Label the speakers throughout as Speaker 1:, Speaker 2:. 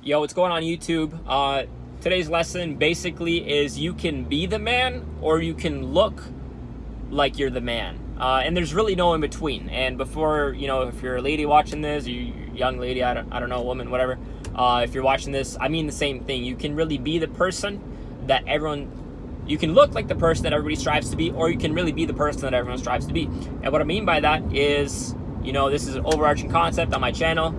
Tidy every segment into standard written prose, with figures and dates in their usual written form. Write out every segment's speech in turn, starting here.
Speaker 1: Yo, what's going on YouTube? Today's lesson basically is you can be the man or you can look like you're the man. And there's really no in between. And before, if you're a lady watching this, or you're a young lady, I don't know, woman, whatever, if you're watching this, I mean the same thing. You can really be the person that you can look like the person that everybody strives to be, or you can really be the person that everyone strives to be. And what I mean by that is, this is an overarching concept on my channel,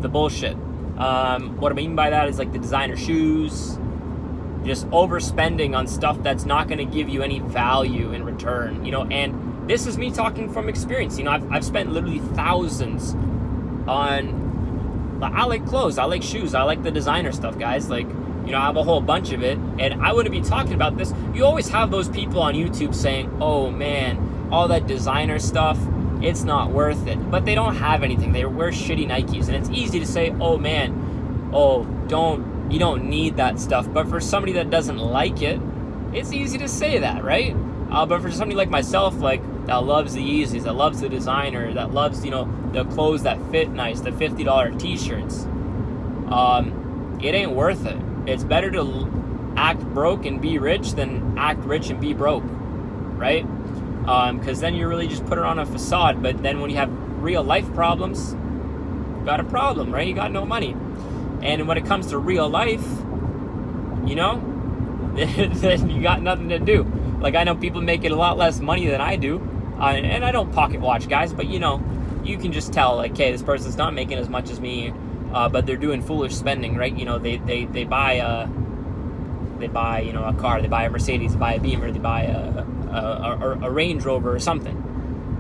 Speaker 1: the bullshit. What I mean by that is like the designer shoes, just overspending on stuff that's not going to give you any value in return, and this is me talking from experience. I've spent literally thousands on, I like clothes, I like shoes, I like the designer stuff, guys. Like, I have a whole bunch of it, and I wouldn't be talking about this. You always have those people on YouTube saying, oh man, all that designer stuff, it's not worth it. But they don't have anything. They wear shitty Nikes, and it's easy to say, oh man, you don't need that stuff. But for somebody that doesn't like it, it's easy to say that, right? But for somebody like myself, that loves the Yeezys, that loves the designer, that loves, the clothes that fit nice, the $50 t-shirts, it ain't worth it. It's better to act broke and be rich than act rich and be broke, right? Because then you're really just putting on a facade. But then when you have real life problems, you got a problem, right? You got no money. And when it comes to real life, then you got nothing to do. Like, I know people making a lot less money than I do, and I don't pocket watch, guys, but you can just tell, like, hey, this person's not making as much as me, but they're doing foolish spending, right? They buy a car, they buy a Mercedes, they buy a Beamer, they buy a Range Rover or something,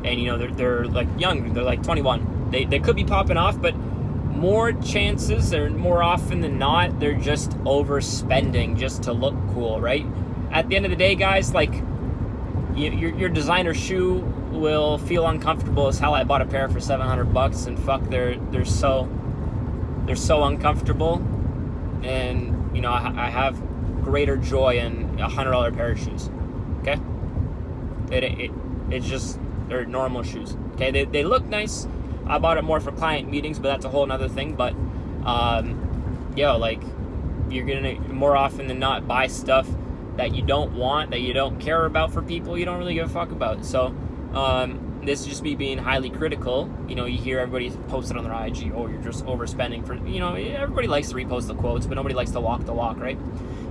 Speaker 1: and they're like young, they're like 21. They could be popping off, but more chances, or more often than not, they're just overspending just to look cool, right? At the end of the day, guys, like, your designer shoe will feel uncomfortable as hell. I bought a pair for $700, and fuck, they're so uncomfortable, and I have greater joy in $100 pair of shoes. Okay, it's just, they're normal shoes. Okay, they look nice. I bought it more for client meetings, but that's a whole nother thing. But like, you're gonna more often than not buy stuff that you don't want, that you don't care about, for people you don't really give a fuck about. So this is just me being highly critical. You hear everybody post it on their IG, oh, you're just overspending for, everybody likes to repost the quotes, but nobody likes to walk the walk, right?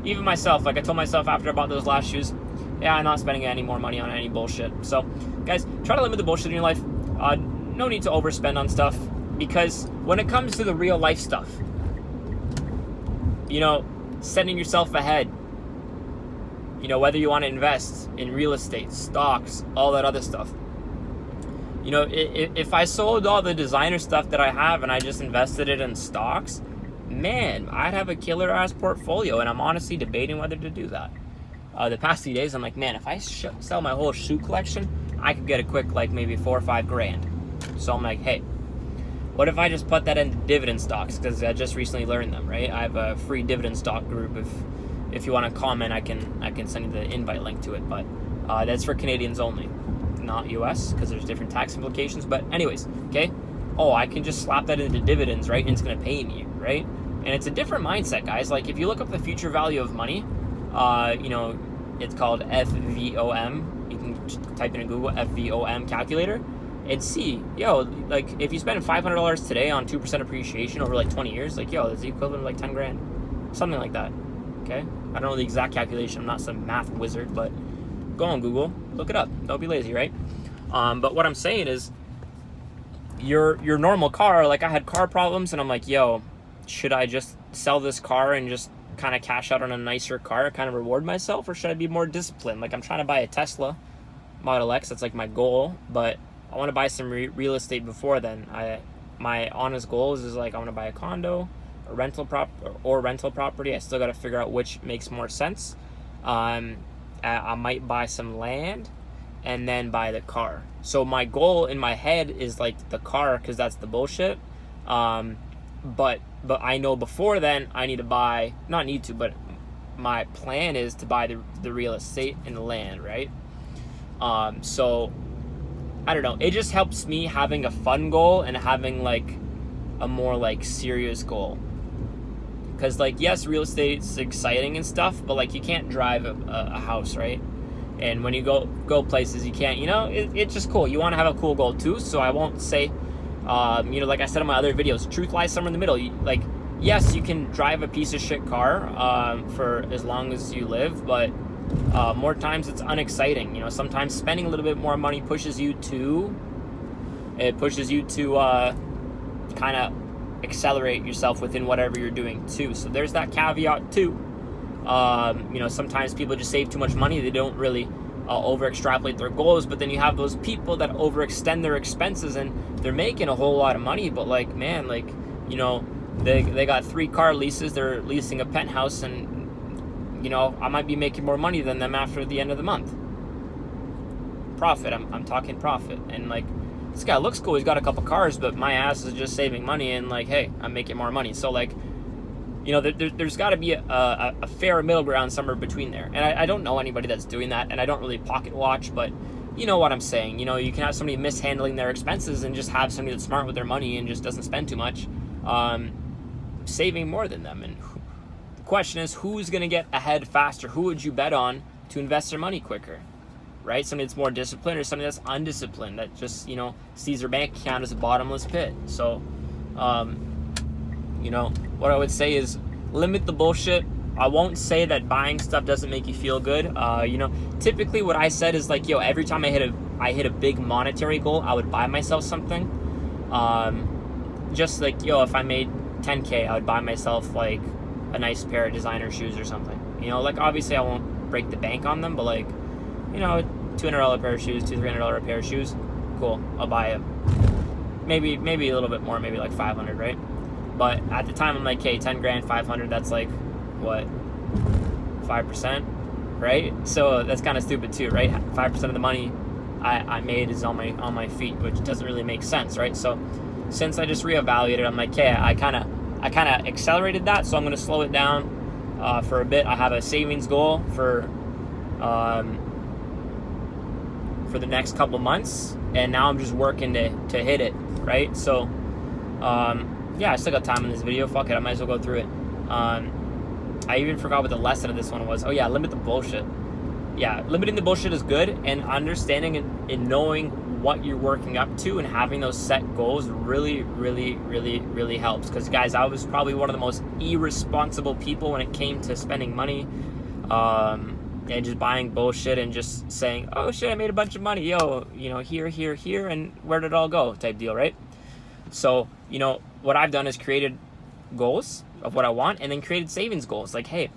Speaker 1: Even myself, like I told myself after I bought those last shoes, yeah, I'm not spending any more money on any bullshit. So guys, try to limit the bullshit in your life. No need to overspend on stuff, because when it comes to the real life stuff, setting yourself ahead, whether you want to invest in real estate, stocks, all that other stuff, if I sold all the designer stuff that I have and I just invested it in stocks, man, I'd have a killer ass portfolio, and I'm honestly debating whether to do that. The past few days, I'm like, man, if I sell my whole shoe collection, I could get a quick, like, maybe $4 or $5 grand. So I'm like, hey, what if I just put that into dividend stocks? Because I just recently learned them, right? I have a free dividend stock group. If you want to comment, I can send you the invite link to it. But that's for Canadians only, not US, because there's different tax implications. But anyways, okay. Oh, I can just slap that into dividends, right? And it's going to pay me, right? And it's a different mindset, guys. Like, if you look up the future value of money, it's called FVOM. You can type in Google FVOM calculator and see, like, if you spend $500 today on 2% appreciation over like 20 years, like, that's the equivalent of like 10 grand, something like that. Okay, I don't know the exact calculation. I'm not some math wizard, but go on Google, look it up. Don't be lazy, right? But what I'm saying is, your normal car, like, I had car problems, and I'm like, should I just sell this car and just kind of cash out on a nicer car, kind of reward myself, or should I be more disciplined? Like, I'm trying to buy a Tesla Model X, that's like my goal, but I want to buy some real estate before then. My honest goal is like, I want to buy a condo, a rental property. I still got to figure out which makes more sense. I might buy some land and then buy the car. So my goal in my head is like the car, because that's the bullshit. But I know before then I need to buy, not need to, but my plan is to buy the real estate and the land, right? So I don't know. It just helps me having a fun goal and having like a more like serious goal. Because like, yes, real estate's exciting and stuff, but like you can't drive a house, right? And when you go places, you can't, it's just cool. You want to have a cool goal too. So I won't say, like I said in my other videos, truth lies somewhere in the middle. Like, yes, you can drive a piece of shit car for as long as you live, but more times it's unexciting. Sometimes spending a little bit more money pushes you to kind of accelerate yourself within whatever you're doing too. So there's that caveat too. Sometimes people just save too much money. They don't really over extrapolate their goals, but then you have those people that overextend their expenses and they're making a whole lot of money, but like, man, like, they got 3 car leases, they're leasing a penthouse, and I might be making more money than them after the end of the month. Profit, I'm talking profit. And like, this guy looks cool, he's got a couple cars, but my ass is just saving money, and like, hey, I'm making more money. So like, there's got to be a fair middle ground somewhere between there. And I don't know anybody that's doing that, and I don't really pocket watch, but you know what I'm saying. You can have somebody mishandling their expenses and just have somebody that's smart with their money and just doesn't spend too much, saving more than them. And the question is, who's going to get ahead faster? Who would you bet on to invest their money quicker? Right? Somebody that's more disciplined or somebody that's undisciplined that just, sees their bank account as a bottomless pit. So, what I would say is limit the bullshit. I won't say that buying stuff doesn't make you feel good. Typically what I said is like, every time I hit a big monetary goal, I would buy myself something. Just like, if I made 10K, I would buy myself like a nice pair of designer shoes or something. Like obviously I won't break the bank on them, but like, $200 pair of shoes, $300 pair of shoes, cool, I'll buy it. Maybe a little bit more, maybe like 500, right? But at the time I'm like, hey, 10 grand, 500, that's like, what, 5%, right? So that's kind of stupid too, right? 5% of the money I made is on my feet, which doesn't really make sense, right? So since I just reevaluated, I'm like, hey, I kind of accelerated that, so I'm going to slow it down for a bit. I have a savings goal for the next couple months, and now I'm just working to hit it, right? So I still got time in this video. Fuck it, I might as well go through it. I even forgot what the lesson of this one was. Oh yeah, limit the bullshit. Yeah, limiting the bullshit is good, and understanding and knowing what you're working up to and having those set goals really, really, really, really helps. Because guys, I was probably one of the most irresponsible people when it came to spending money, and just buying bullshit and just saying, oh shit, I made a bunch of money, here, and where did it all go type deal, right? So, what I've done is created goals of what I want, and then created savings goals. Like, hey,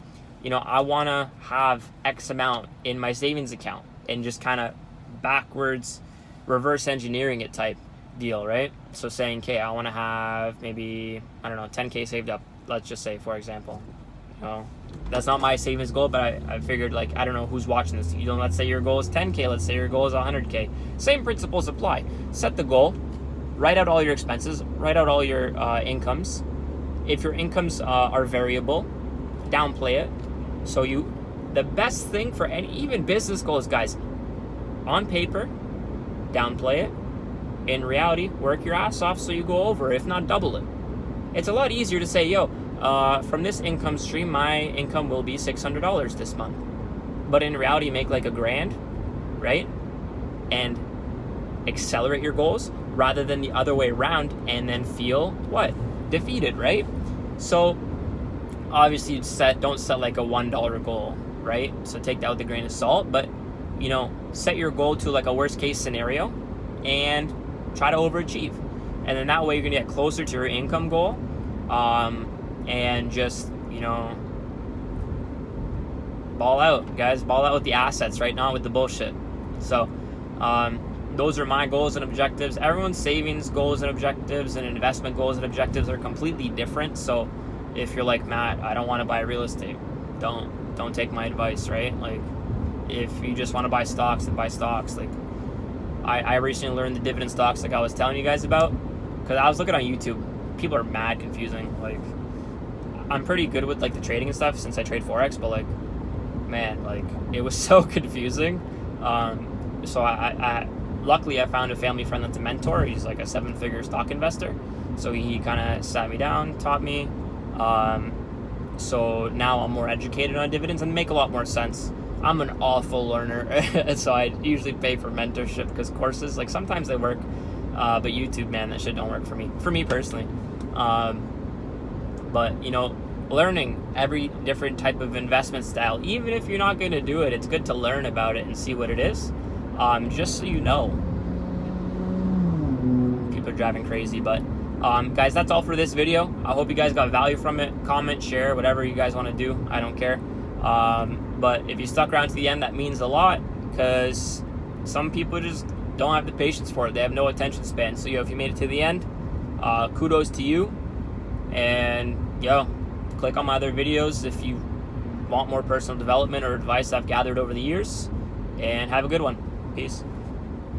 Speaker 1: I want to have X amount in my savings account, and just kind of backwards reverse engineering it type deal, right? So saying, okay, I want to have maybe, 10K saved up, let's just say, for example. That's not my savings goal, but I figured, like, I don't know who's watching this. Let's say your goal is 10K, let's say your goal is 100K. Same principles apply. Set the goal, write out all your expenses, write out all your incomes. If your incomes are variable, downplay it. So the best thing for even business goals, guys, on paper, downplay it. In reality, work your ass off so you go over, if not double it. It's a lot easier to say, from this income stream, my income will be $600 this month. But in reality, make like $1,000, right? And accelerate your goals rather than the other way around, and then feel what? Defeated, right? So obviously don't set like a $1 goal, right? So take that with a grain of salt, but set your goal to like a worst case scenario and try to overachieve. And then that way you're gonna get closer to your income goal, and just, ball out, guys. Ball out with the assets, right? Not with the bullshit. So those are my goals and objectives. Everyone's savings goals and objectives and investment goals and objectives are completely different. So if you're like, Matt, I don't want to buy real estate, don't take my advice, right? Like, if you just want to buy stocks, then buy stocks. Like, I recently learned the dividend stocks, like I was telling you guys about, because I was looking on YouTube. People are mad confusing. Like, I'm pretty good with like the trading and stuff since I trade forex, but like, man, like, it was so confusing. So luckily I found a family friend that's a mentor. He's like a 7-figure stock investor, so he kind of sat me down, taught me. So now I'm more educated on dividends and make a lot more sense. I'm an awful learner, so I usually pay for mentorship because courses, like, sometimes they work, but YouTube, man, that shit don't work for me personally. But, you know, learning every different type of investment style, even if you're not going to do it, it's good to learn about it and see what it is, just so you know. People are driving crazy, but guys, that's all for this video. I hope you guys got value from it. Comment, share, whatever you guys want to do, I don't care. But if you stuck around to the end, that means a lot, because some people just don't have the patience for it. They have no attention span. So, if you made it to the end, kudos to you. And click on my other videos if you want more personal development or advice I've gathered over the years. And have a good one. Peace.